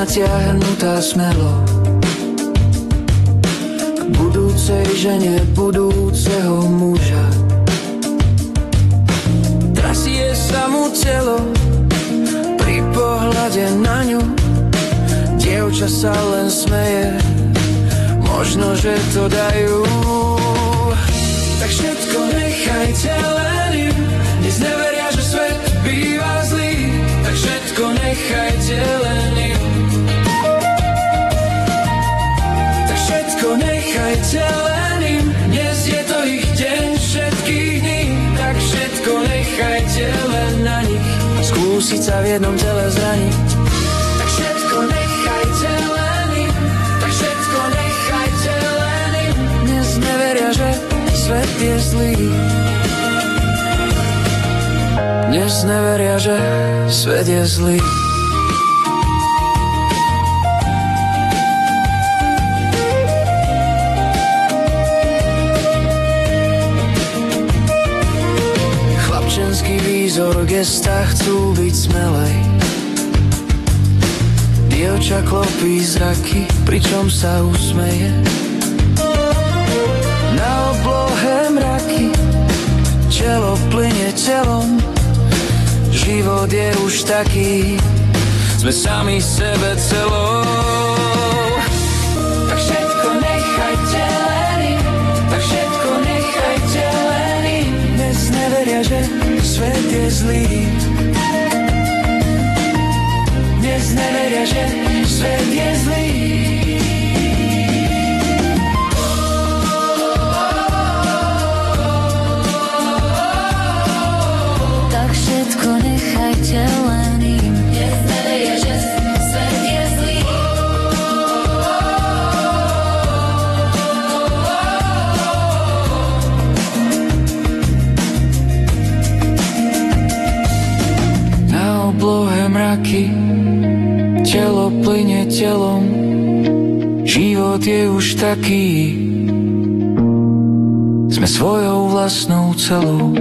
natiahnutá smelo k budúcej žene budúceho muža. Trasie sa mu telo pri pohľade na ňu. Dievča sa len smeje, možno, že to dajú. Tak všetko nechajte len im, dnes neveria, že svet býva zlý. Tak všetko nechajte len im. Tak všetko nechajte len im, dnes je to ich deň všetkých dní. Tak všetko nechajte len na nich, skúsiť sa v jednom tele zraniť. Tak všetko nechajte len im, tak všetko nechajte len im. Dnes neveria, že svet je zlý. Dnes neveria, že svet je zlý. Chlapčenský výzor, gestá chcú byť smelej. Dievča klopí zraky, pričom sa usmeje. Na oblohe mraky, telo plynie telom. Život je už taký, sme sami sebe celou. Tak všetko nechajte len im, tak všetko nechajte len im. Dnes neveria, že svet je zlý. Dnes neveria, že svet je zlý. Všetko nechajte len im, dnes neveria, že svet je zlý. Na oblohe mraky, telo plynie telom. Život je už taký, sme svojou vlastnou celou.